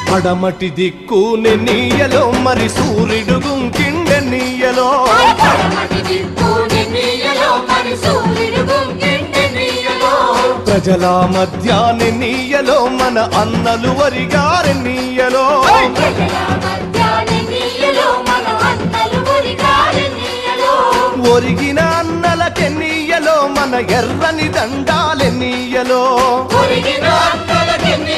పడమటి దిక్కు నెన్నీయలో మరి సూర్యుడు గుంకిండెన్నీయలో ప్రజల మధ్య నెన్నీయలో మన అన్నలు వరిగారెన్నీయలో ఒరిగిన అన్నలకెన్నీయలో మన ఎర్రని దండాలెన్నీయలో